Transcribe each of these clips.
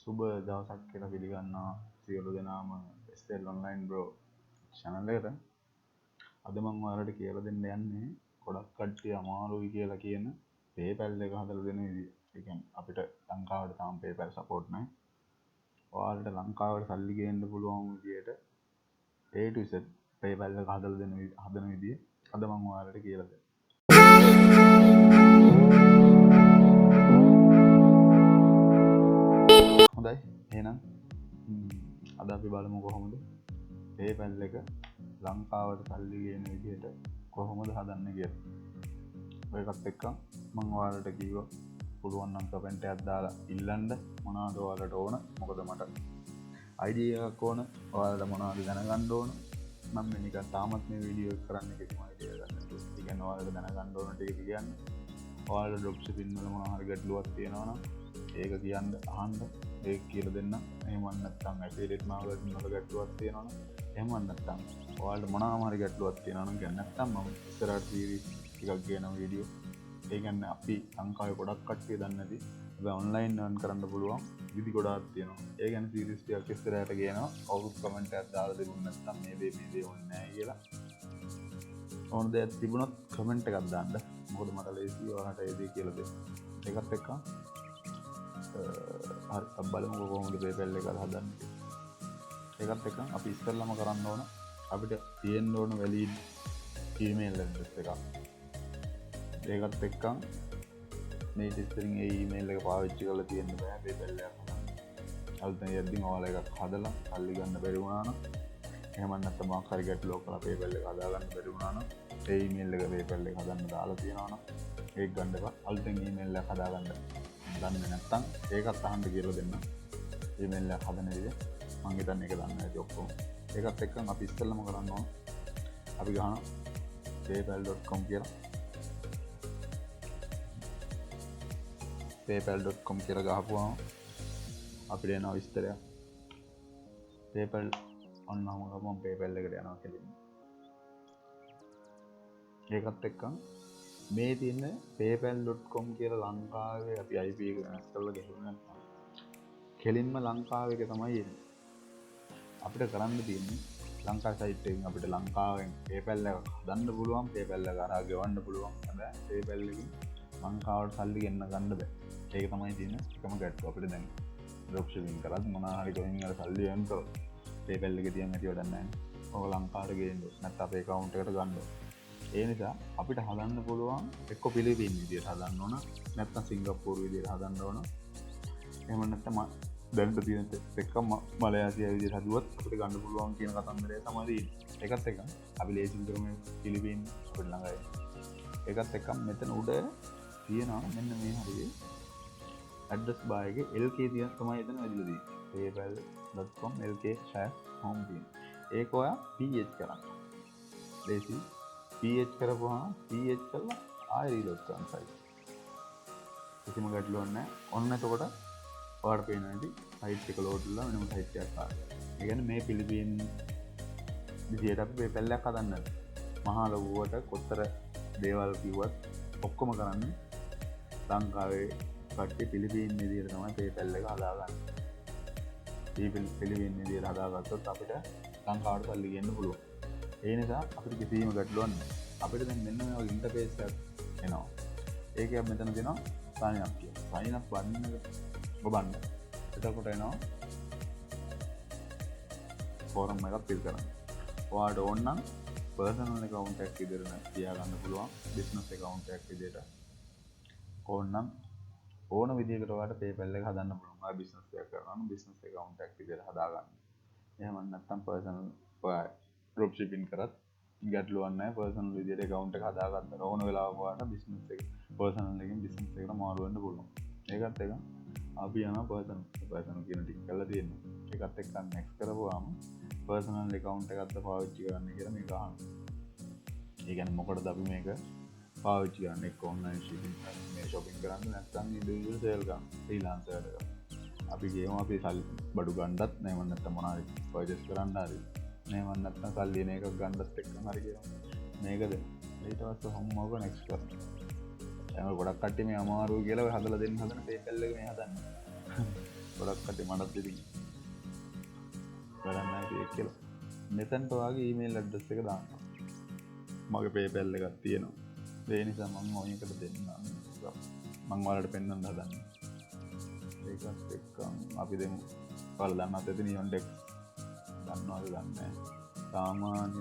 සුබ දවසක් කියලා පිළිගන්නවා සියලු දෙනාම ස්ටෙල් ඔන්ලයින් බ්‍රෝ channel එකට. අද මම ඔයාලට කියලා දෙන්න යන්නේ ගොඩක් කට්ටිය අමාරුයි කියලා කියන PayPal එක හදලා දෙන විදිය. ඒ කියන්නේ අපිට ලංකාවට තාම PayPal support නැහැ. ඔයාලට ලංකාවට සල්ලි ගේන්න පුළුවන් විදියට A to Z PayPal එක හදන විදිය අද මම ඔයාලට කියලා දෙන්න. හොඳයි එහෙනම් අද අපි බලමු කොහොමද PayPal එක ලංකාවට සල්ලි ගේන විදිහට කොහොමද හදන්න කියලා. ඔයකත් එක්ක මම ඔයාලට කිව්වා පුළුවන් නම් කමෙන්ට් එකක් දාලා ඉල්ලන්න මොනවද ඔයාලට ඕන. මොකද මට idea එකක් ඕන. ඔයාලට මොනවද දැනගන්න ඕන. මම මේක තාමත් මේ වීඩියෝ එක කරන්න කිසිම idea එකක් නැහැ. ඒ කියන්නේ ඔයාලට දැනගන්න ඕන ටික කියන්නේ. ඔයාලට drop shipping වල මොනවා හරි ගැටලුවක් තියෙනවා නම් ඒක කියන්න අහන්න ඒක කියලා දෙන්න. එහෙම නැත්නම් affiliate marketing වල ගැටලුවක් තියෙනවා නම් එහෙම නැත්නම් ඔයාලට මොනවාම හරි ගැටලුවක් තියෙනවා නම් කියන්න. නැත්නම් මම ඉස්සරහට series ටිකක් ගේන වීඩියෝ. ඒ කියන්නේ අපි ලංකාවේ ගොඩක් කට්ටිය දන්නේ නැති හැබැයි online earn කරන්න පුළුවන් විදි ගොඩාක් තියෙනවා. ඒ කියන්නේ series ටිකක් ඉස්සරහට ගේනවා. කවුරුත් comment එකක් දාලා දෙන්න නැත්නම් මේ දේ ඕනේ නැහැ කියලා. ඕන දෙයක් තිබුණොත් comment එකක් දාන්න. මොකද මට ලේසි ඔයාලට ඒ දේ කියලා දෙන්න. ඒකත් එක්ක හරි බලමු කොහොමද PayPal එක හදන්නේ. ඒකත් එක්ක අපි ඉස්සෙල්ලාම කරන්න ඕන අපිට තියෙන්න ඕන valid email address එකක්. ඒකත් එක්ක මේ ඉස්සරින් ඒ email එක පාවිච්චි කරලා තියෙන්න බෑ PayPal එක හදන්න. අලුතෙන් යද්දී ඔයාලා එකක් හදලා සල්ලි ගන්න බැරි වුණා නම් එහෙම නැත්නම් මොකක් හරි ගැටලුවක් කරලා PayPal එක හදා ගන්න බැරි වුණා නම් ඒ email එක PayPal එක හදන්න දාලා තියෙනවා නම් ඒක ගන්න එපා. අලුතෙන් email එකක් හදා ගන්න දන්නේ නැත්නම් ඒකත් අහන්න කියලා දෙන්න. email එක හදන විදිහ මම හිතන්නේ ඒක දන්න ඇති ඔක්කොම. ඒකත් එක්ක අපි ඉස්සෙල්ලාම කරන්න ඕන අපි ගහන paypal.com කියලා. paypal.com කියලා ගහපුවාම අපිට එනවා විස්තරයක්. PayPal ඔන්නම ගමන් PayPal එකට යනවා කියලා. ඒකත් එක්ක මේ තියෙන paypal.com කියලා ලංකාවේ අපි IP එක වෙනස් කරලා ගහුවා නම් කෙලින්ම ලංකාවේ එක තමයි එන්නේ. අපිට කරන්න තියෙන්නේ ලංකා සයිට් එකෙන් අපිට ලංකාවෙන් PayPal එක හදන්න පුළුවන්. PayPal එක අරා ගෙවන්න පුළුවන්. හැබැයි PayPal එකෙන් ලංකාවට සල්ලි ගෙන්න ගන්න බෑ. ඒක තමයි තියෙන එකම ගැටලුව අපිට දැන්. drop shipping කරත් මොනවා හරි කොහෙන් හරි සල්ලි එන්නතො PayPal එකේ තියෙන හැටි වැඩක් නැහැ. ඔක ලංකාවට ගේන්න ඕන. නැත්නම් අපේ account එකට ගන්න ඕන. ඒ නිසා අපිට හදන්න පුළුවන් එක්ක පිලිපින් විදියට හදන්න ඕන නැත්නම් සිංගප්පූරු විදියට හදන්න ඕන. එහෙම නැත්නම් දැන්ට තියෙන එක්ක මලයාසියා විදියට හදුවත් අපිට ගන්න පුළුවන් කියන කතන්දරය තමයි තියෙන්නේ. ඒකත් එක්ක අපි ලේසින් කරමු පිලිපින් අපිට ළඟයි. ඒකත් එක්ක මෙතන උඩ තියෙනවා මෙන්න මේ හරියේ ඇඩ්‍රස් බාර් එකේ LK තියෙන තමයි එතන වැදිලා තියෙන්නේ. paypal.com LK share home තියෙන. ඒක ඔයා PH කරන්න. ලේසි PH කරපුවාම PH කරලා ආයෙ රීලෝඩ් කරන්න සයිට්. කිසිම ගැටලුවක් නැහැ. ඔන්න එතකොට ඔයාලට පේනවා ඉතින් සයිට් එක ලෝඩ් වෙලා වෙනම සයිට් එකක් ආවා. ඒ කියන්නේ මේ පිලිපින් විදියට අපි PayPal එකක් හදන්න. මහා ලොකුවට කොතර දේවල් කිව්වත් ඔක්කොම කරන්නේ ලංකාවේ කට්ටිය පිලිපින් විදියට තමයි PayPal එක හදාගන්නේ. මේ පිලිපින් විදියට හදාගත්තොත් අපිට ලංකාවට සල්ලි ගෙන්න පුළුවන්. ඒ නිසා අපිට කිසිම ගැටලුවක් නැහැ. අපිට දැන් මෙන්න මේ වගේ ඉන්ටර්ෆේස් එකක් එනවා. ඒකේ මෙතන දෙනවා sign up කියලා. sign up බටන් එක ඔබන්න. එතකොට එනවා ෆෝරම් එකක් fill කරන්න. ඔයාලට ඕන නම් personal account එකක් විදිහට තියාගන්න පුළුවන්. business account එකක් විදිහට. ඕන නම් ඕන විදිහකට ඔයාලට PayPal එක හදන්න පුළුවන්. ඔයා business එකක් කරනවා නම් business account එකක් විදිහට හදාගන්න. එහෙම නැත්නම් personal ඔයා drop shipping කරත් ගැටලුවක් නැහැ. personal විදිහට account එක හදාගන්න ඕන වෙලාවක ඔයාලට business එක personal එකෙන් business එකට මාරු වෙන්න පුළුවන්. ඒකත් එක අපි යනවා personal කියන ටික කරලා තියෙනවා. ඒකත් එක්ක next කරපුවාම personal account එකක්ද පාවිච්චි කරන්න කියලා මේක අහනවා. ඒ කියන්නේ මොකටද අපි මේක පාවිච්චි කරන්නේ? එක්ක online shipping මේ shopping කරන්න නැත්නම් individual sale ගන්න freelancer එකට. අපි ගේමු අපි සල්ලි බඩු ගන්නත් නැත්නම් නැත්නම් මොනවාරි purchase කරන්න හරි නේම නැත්නම් සල්ලි එන එකක් ගන්නත් එක්කම හරි කියනවා. මේකද ඊට පස්සේ හම්මවක next කරනවා. එහෙනම් ගොඩක් කට්ටිය මේ අමාරු කියලා හදලා දෙන්න හදන PayPal එක මේ හදන්නේ. ගොඩක් කටි මටත් ඉතින් කරන්න ඇති කියලා. මෙතනට ඔයාගේ ඊමේල් ඇඩ්‍රස් එක දාන්න. මගේ PayPal එකක් තියෙනවා. ඒ නිසා මම ඔයකට දෙන්නම්. මම ඔයාලට පෙන්වන්න හදන්නේ. ඒකත් එක්කම අපි දෙමු. ඔයාලා දන්නවද එතන යොන්ඩෙක් දන්නවද දන්නේ නැහැ. සාමාන්‍ය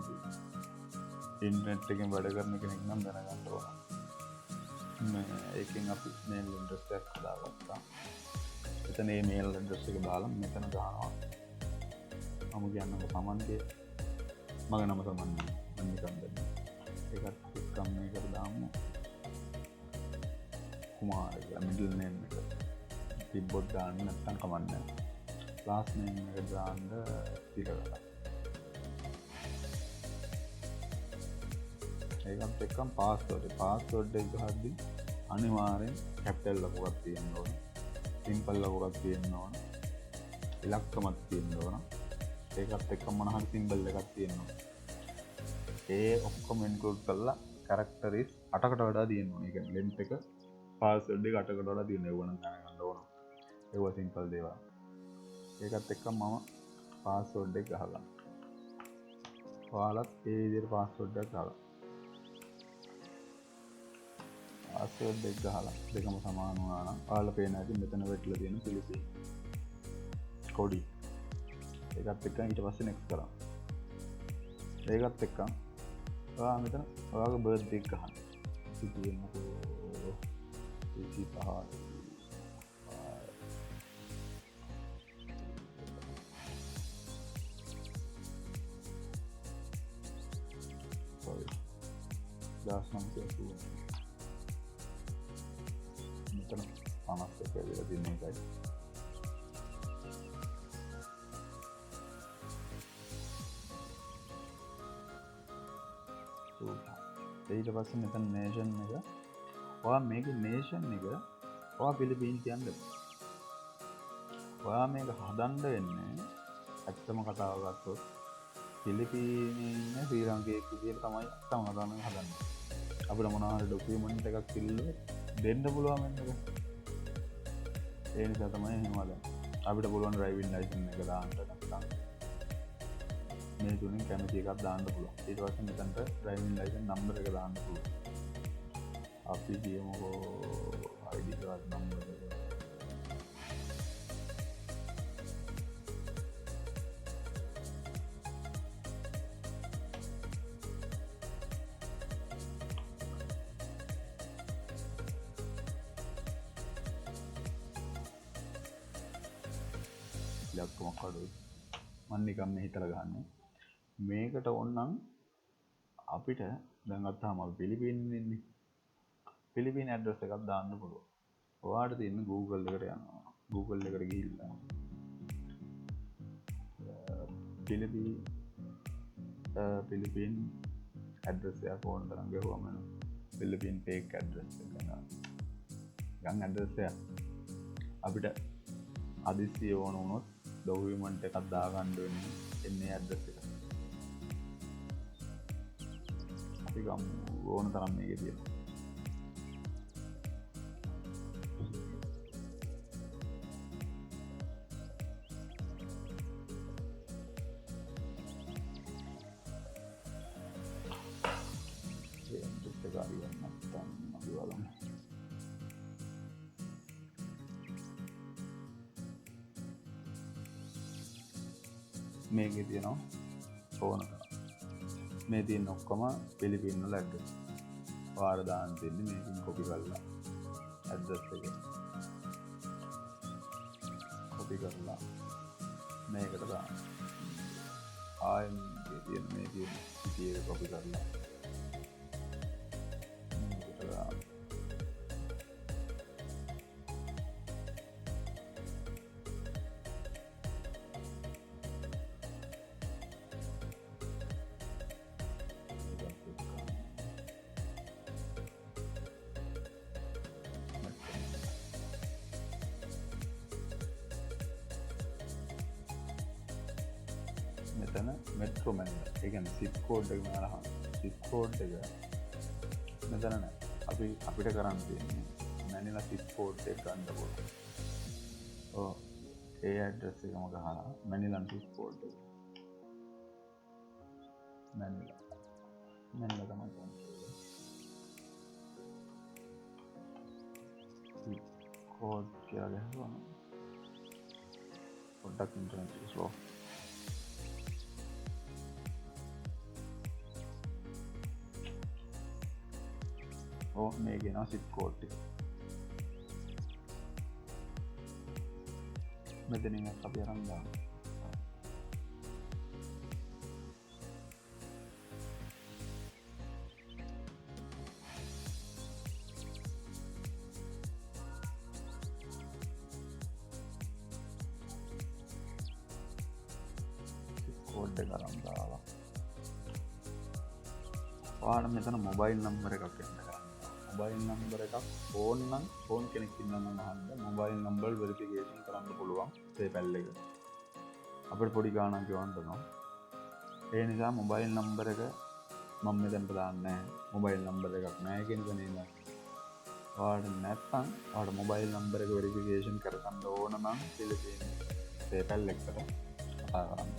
ඉන්ටර්නෙට් එකෙන් වැඩ කරන කෙනෙක් නම් දැනගන්න ඕන. ඒකෙන් අපි මේල් ඇඩ්‍රස් එකක් හදාගත්තා. එතන මේ මේල් ඇඩ්‍රස් එක දාලා මෙතන දානවා. මම කියන්නකො සමන්ගේ මගේ නම සමන් මම නිකන් දෙන්න. ඒකත් එක්කම මේකට දාමු. කුමාර කියලා මිඩල් නේම් එක. තිබ්බොත් දාන්න නැත්නම් කමක් නැහැ. ලාස්ට් නේම් එක දාන්න තිරගලා. ඒකත් එක්කම පාස්වර්ඩ් එක ගහද්දි අනිවාර්යෙන් කැපිටල් ලකුණක් තියෙන්න ඕන. සිම්පල් ලකුණක් තියෙන්න ඕන. ඉලක්කමක් තියෙන්න ඕන. ඒකත් එක්කම මොන හරි සිම්බල් එකක් තියෙන්න ඕන. ඒ ඔක්කොම ඉන්ක්ලූඩ් කරලා කැරක්ටරිස් 8කට වඩා තියෙන්න ඕන. ඒ කියන්නේ ලෙන්ත් එක පාස්වර්ඩ් එක 8කට වඩා තියෙන්න ඕන නම් දැනගන්න ඕන. ඒක සිම්පල් දේවල්. ඒකත් එක්කම මම පාස්වර්ඩ් එක ගහගන්නවා. ඔයාලත් ඒ විදිහට පාස්වර්ඩ් එක ගහගන්න. පාස්වර්ඩ් එක ගහලා දෙකම සමාන වුණා නම් ඔයාලා පේන ඇති මෙතන වෙట్లా තියෙන පිළිපින් කොඩි. ඒකත් එක්ක ඊට පස්සේ next කරා. ඒකත් එක්ක ඔයා මෙතන ඔයාගේ බර්ත්ඩේ එක ගහන්න. ඉතින්කෝ 25 1990 මෙතන 51 කියලා දින එකයි. ඊට පස්සේ මෙතන නේෂන් එක ඔයා මේකේ නේෂන් එක ඔයා පිලිපීන් කියන්නේ. ඔයා මේක හදන්න වෙන්නේ ඇත්තම කතාව ගත්තොත් පිලිපීනේ ඉන්න ශ්‍රී ලාංකිකයෙක් විදියට තමයි අත්තම හදන්නේ. අපිට මොනවා හරි ඩොකියුමන්ට් එකක් කිල්ලුවොත් දෙන්න පුළුවන් වෙන එක. ඒ නිසා තමයි එහෙම හදන්නේ. අපිට පුළුවන් ඩ්‍රයිවිං ලයිසන්ස් එක දාන්න නැත්නම් මේ තුنين කැමති එකක් දාන්න පුළුවන්. ඊට පස්සේ මෙතනට ඩ්‍රයිවිං ලයිසන්ස් නම්බර් එක දාන්න පුළුවන්. අපි කියමුකෝ ID කාඩ් නම්බර් එක. ලක්කමක් අඩුයි. මම නිකන් මේ හිතලා ගහන්නේ. මේකට ඕනනම් අපිට දැන් අත්තාම අපි පිලිපින්නේ ඉන්නේ. පිලිපින ඇඩ්‍රස් එකක් දාන්න පුළුවන්. ඔයාලට තියෙන Google එකට යනවා. Google එකට ගිහිල්ලා පිලිපින් ඇඩ්‍රස් එකක් ඕන තරම් ගහුවම පිලිපින් ෆේක් ඇඩ්‍රස් එක ගන්න. ගන් ඇඩ්‍රස් එක අපිට අදිස්සිය ඕන වුණොත් ඩොකියුමන්ට් එකක් දාගන්න වෙන්නේ එන්නේ ඇඩ්‍රස් එක. අපි ගමු ඕන තරම් මේකේ තියෙනවා. මේකේ තියෙනවා ඕන මේ තියෙන ඔක්කොම පිලිපින් වල ඇඩ්‍රස්. වාර දාන්න තියෙන්නේ මේකෙන් කොපි කරලා ඇඩ්‍රස් එක කොපි කරලා මේකට දාන්න. ආයෙත් මේ තියෙන සිටි එක කොපි කරලා මේකට දාන්න. මෙතන මෙට්‍රෝ මැනිලා ඒ කියන්නේ සිප් කෝඩ් එක මාරහම සිප් කෝඩ් එක මෙතන නෑ. අපිට කරන්න තියෙන්නේ මැනිලා සිප් කෝඩ් එක ගන්න ඕන. ඔව් ඒ ඇඩ්‍රස් එකම ගහලා මැනිලා zip code එක. මැනිලා තමයි ගන්නේ. zip code කියලා ගහුවම පොඩ්ඩක් ඉන්ටර්නෙට් එක ස්ලෝ. මේ ගෙන zip code එක. මෙතනින් අපි අරන් දාමු. කෝඩ් එක අරන් දාලා. ඔයාලා මෙතන මොබයිල් නම්බර් එකක් එන්න කරන්න. මොබයිල් නම්බර් එකක් ෆෝන් නම් ෆෝන් කෙනෙක් ඉන්නවා නම් අහන්න මොබයිල් නම්බර් වෙරිෆිකේෂන් කරන්න පුළුවන් PayPal එක. අපිට පොඩි ගාණක් ගෙවන්න ඕන. ඒ නිසා මොබයිල් නම්බර් එක මම මෙතනට දාන්නේ නැහැ. මොබයිල් නම්බර් එකක් නැහැ කියන එක නේද? ඔයාලට නැත්නම් ඔයාලට මොබයිල් නම්බර් එක වෙරිෆිකේෂන් කරගන්න ඕන නම් පිළිපෙන්නේ PayPal එකට කතා කරන්න.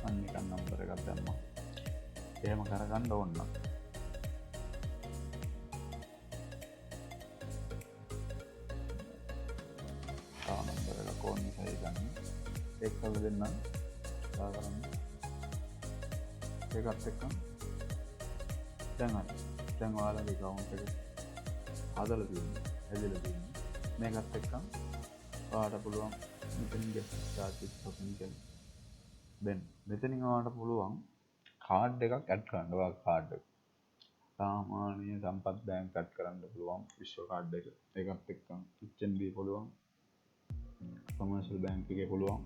අනික නම්බර එකක් දැම්මා. එහෙම කරගන්න ඕන නම් නම්බර එක කෝන් එකයි ගන්න. ඒක කරලා දෙන්නම්. කතා කරන්න. ඒකත් එක්ක දැන් ඔයාලගේ account එක හදලා තියෙනවා. හැදලා තියෙනවා. මේකත් එක්ක ඔයාලට පුළුවන් මෙතනින් get started shopping කියලා. දැන් මෙතනින් ඔයාලට පුළුවන් කාඩ් එකක් ඇඩ් කරන්න. ඔයාගේ කාඩ් එක සාමාන්‍ය සම්පත් බැංක් ඇඩ් කරන්න පුළුවන් විශ්ව කාඩ් එක. ඒකත් එක්ක HNB පුළුවන්, කොමර්ෂල් බැංක් එකේ පුළුවන්.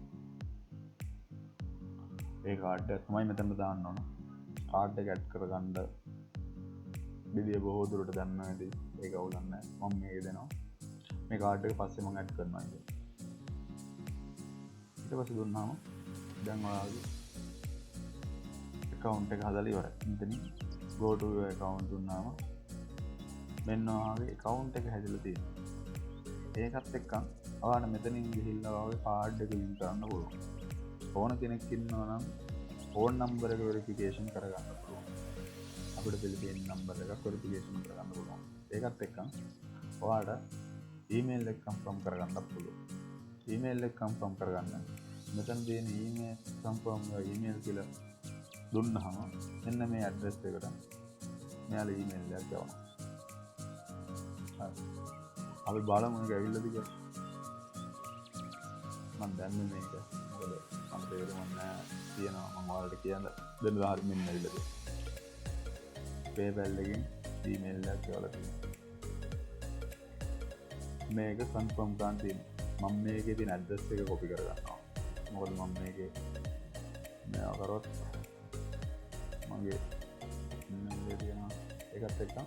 ඒ කාඩ් එක තමයි මෙතන දාන්න ඕන. කාඩ් එක ඇඩ් කරගන්න විදිය බොහෝ දුරට දන්නවා ඇති. ඒක අවුලක් නැහැ. මම මේක දෙනවා. මේ කාඩ් එක පස්සේ මම ඇඩ් කරනවා ඉතින්. ඊට පස්සේ දුන්නාම දැන් ඔයාගේ account එක හදලා ඉවරයි. මෙතනින් go to your account දුන්නාම මෙන්න ඔයාගේ account එක හැදලා තියෙනවා. ඒකත් එක්ක ඔයාලා මෙතනින් ගිහිල්ලා ඔයාගේ කාඩ් එක link කරන්න පුළුවන්. ඕන කෙනෙක් ඉන්නවා නම් ෆෝන් නම්බර එක වෙරිෆිකේෂන් කරගන්න පුළුවන්. අපිට පිළිපෙන නම්බර එකක් වෙරිෆිකේෂන් කරගන්න පුළුවන්. ඒකත් එක්ක ඔයාලට ඊමේල් එක කන්ෆර්ම් කරගන්නත් පුළුවන්. ඊමේල් එක කන්ෆර්ම් කරගන්න මෙතන තියෙන ඊමේල් කන්ෆර්ම් ඊමේල් කියලා දුන්නාම මෙන්න මේ ඇඩ්‍රස් එකට මෙයාලා ඊමේල් එකක් යවනවා. හරි. අපි බලමු මේක ඇවිල්ලාද කියලා. මම දන්නේ මේක. මොකද මම තේරුම් නැහැ කියනවා මම ඔයාලට කියන්න දෙන්න හරි මෙන්න ඇවිල්ලාද. PayPal එකෙන් ඊමේල් එකක් යවලා තියෙනවා. මේක කන්ෆර්ම් කරන් තියෙනවා. මම මේකේ තියෙන ඇඩ්‍රස් එක කොපි කරගන්නවා. මොකද මම මේකේ මේවා කරොත් මගේ මේ තියෙනවා. ඒකත් එක්ක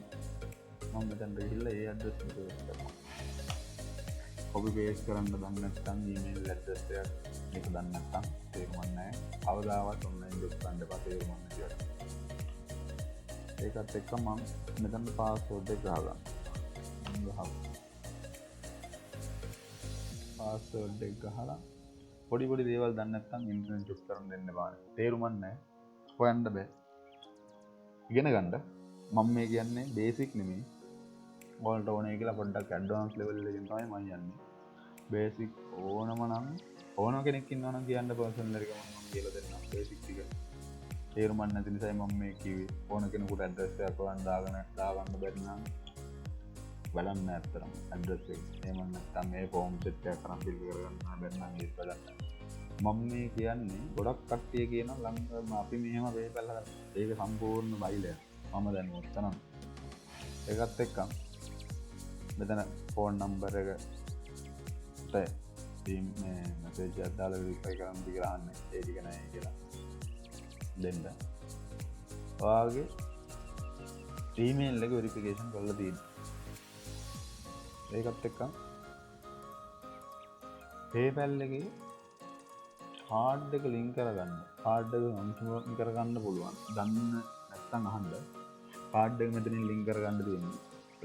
මම මෙතනට ගිහිල්ලා ඒ ඇඩ්‍රස් එක කරනවා. කොපි පේස්ට් කරන්න දන්නේ නැත්නම් ඊමේල් ඇඩ්‍රස් එකක් මේක දන්නේ නැත්නම් තේරුම් නැහැ. අවදාවත් ඔන්ලයින් ජොබ් ගන්න එපා තේරුම් ගන්න කියලා. ඒකත් එක්ක මම මෙතන පාස්වර්ඩ් එක ගහගන්නවා. පාස්වර්ඩ් එක ගහලා පොඩි දේවල් දන්නේ නැත්නම් ඉන්ටර්නෙට් ජොබ් කරන්න දෙන්න බෑ. තේරුම් නැහැ. හොයන්න බෑ. ඉගෙන ගන්න. මම මේ කියන්නේ බේසික් නෙමෙයි. ඔයාලට ඕනේ කියලා පොඩ්ඩක් ඇඩ්වාන්ස් ලෙවල් එකකින් තමයි මම යන්නේ. බේසික් ඕනම නම් ඕන කෙනෙක් ඉන්නවා නම් කියන්න පර්සනල් එක මම කියලා දෙන්නම්. බේසික් ටික තේරුම් ගන්න නැති නිසා මම මේ කිව්වේ. ඕන කෙනෙකුට ඇඩ්‍රස් එකක් හොයන් දාගන්න බැරි නම් බලන්න ඇත්තරම ඇඩ්‍රස් එක. එහෙම නැත්නම් මේ ෆෝම් සෙට් එකක් කරන් ෆිල් කරගන්න බැරි නම් ඒක බලන්න. මම මේ කියන්නේ ගොඩක් කට්ටිය කියන ලංකාව අපි මෙහෙම PayPal හදලා ඒක සම්පූර්ණ බයිලයක්. මම දැන් ඔතන ඒකත් එක්ක මෙතන ෆෝන් නම්බර් එකට මේ මැසේජ් එකක් දාලා වෙරිෆයි කරන්න කියලා අහන්නේ. ඒ ටික නැහැ කියලා දෙන්න. ඔයාගේ ඊමේල් එක වෙරිෆිකේෂන් කරලා තියෙනවා. ඒකත් එක්ක PayPal එකේ කාඩ් එක ලින්ක් කරගන්න. කාඩ් එක කන්ෆර්ම් කරගන්න පුළුවන්. දන්න නැත්නම් අහන්න. කාඩ් එක මෙතනින් ලින්ක් කරගන්න තියෙනවා.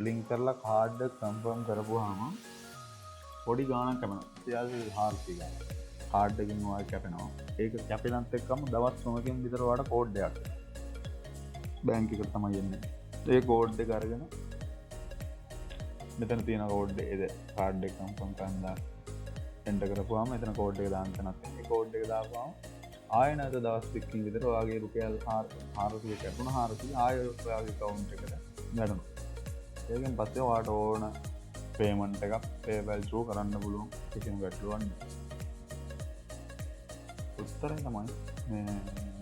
ලින්ක් කරලා කාඩ් එක කන්ෆර්ම් කරපුවාම පොඩි ගාණක් කැපෙනවා. 400 ගාණක්. කාඩ් එකකින් ඔයාලා කැපෙනවා. ඒක කැපෙනත් එක්කම දවස් 3කින් විතර ඔයාලට කෝඩ් එකක් බැංක් එකට තමයි එන්නේ. ඒ කෝඩ් එක අරගෙන මෙතන තියෙන කෝඩ් එකේද කාඩ් එක කන්ෆර්ම් කරලා එන්ටර් කරපුවාම මෙතන කෝඩ් එක දාන්න තැනක් තියෙනවා. ඒ කෝඩ් එක දාපුවාම ආයෙ නැවත දවස් 2කින් විතර ඔයාගේ රුපියල් 400 කැපුණා. 400 ආයෙ ඔයාගේ account එකට වැටෙනවා. ඒකෙන් පස්සේ ඔයාලට ඕන පේමන්ට් එකක් PayPal through කරන්න පුළුවන්. කිසිම ගැටලුවක් නැහැ. උත්තරය තමයි මේ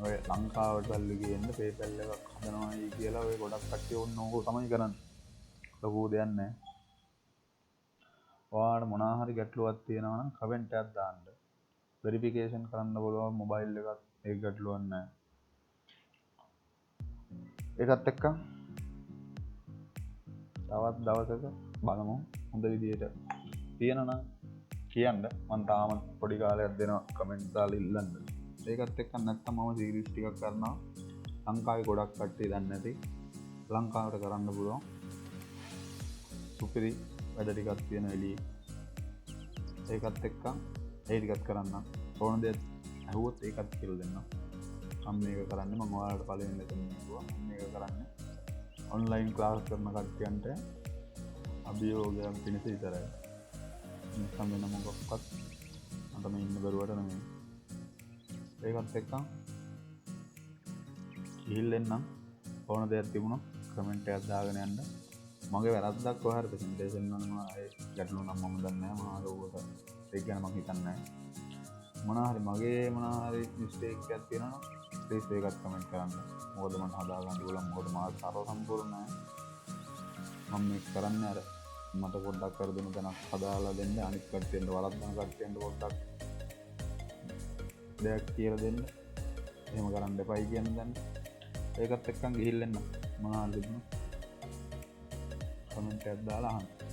ඔය ලංකාවට සල්ලි ගේන්න PayPal එකක් හදනවායි කියලා ඔය ගොඩක් කට්ටිය ඕක තමයි කරන්නේ. ලොකු දෙයක් නැහැ. ඔයාලට මොනවා හරි ගැටලුවක් තියෙනවා නම් කමෙන්ට් එකක් දාන්න. වෙරිෆිකේෂන් කරන්න පුළුවන් මොබයිල් එකත් ඒක ගැටලුවක් නැහැ. ඒකත් එක්ක තවත් දවසක බලමු හොඳ විදියට තියෙනවා නම් කියන්න. මම තාම පොඩි කාලයක් දෙනවා කමෙන්ට් දාලා ඉල්ලන්න. ඒකත් එක්ක නැත්තම් මම සීරීස් ටිකක් කරනවා. ලංකාවේ ගොඩක් කට්ටිය දන්නේ නැති ලංකාවට කරන්න පුළුවන් සුපිරි වැඩ ටිකක් තියෙන එළියේ. ඒකත් එක්ක ඒ ටිකත් කරන්න ඕන දෙයක් අහුවොත් ඒකත් කියලා දෙන්න. මම මේක කරන්නේ මම ඔයාලට පළවෙනි ලෙසන් කිව්වා. මම මේක කරන්නේ ඔන්ලයින් ක්ලාස් කරන කට්ටියන්ට අභියෝගයක් පිණිස විතරයි. නිකම් වෙන මොකක්වත් මට මේ ඉන්න බැරුවට නෙමෙයි. ඒකත් එක්ක ගිහිල්ලෙන්නම් ඕන දෙයක් තිබුණොත් කමෙන්ට් එකක් දාගෙන යන්න. මගේ වැරද්දක් ඔයාලට ප්‍රසන්ටේෂන් කරනවා ඒ ගැටලුව නම් මම දන්නේ නැහැ. මම ඕකට ඒක ගැන මම හිතන්නේ නැහැ. මගේ මොනවා හරි මිස්ටේක් එකක් තියෙනවා නම් ප්ලීස් ඒකත් කමෙන්ට් කරන්න. මොකද මට හදාගන්න ඕන මොකද මාත් සරල සම්පූර්ණ නැහැ. මම මේක කරන්නේ අර මට පොඩ්ඩක් කර දෙන්න තැනක් හදාලා දෙන්න. අනිත් කට්ටියන්ට වරද්දන කට්ටියන්ට පොඩ්ඩක් දෙයක් කියලා දෙන්න. එහෙම කරන්න එපයි කියන දැන්. ඒකත් එක්කන් ගිහිල්ලා එන්න. මොනවා හරි දුන්න කමෙන්ට් එකක් දාලා අහන්න.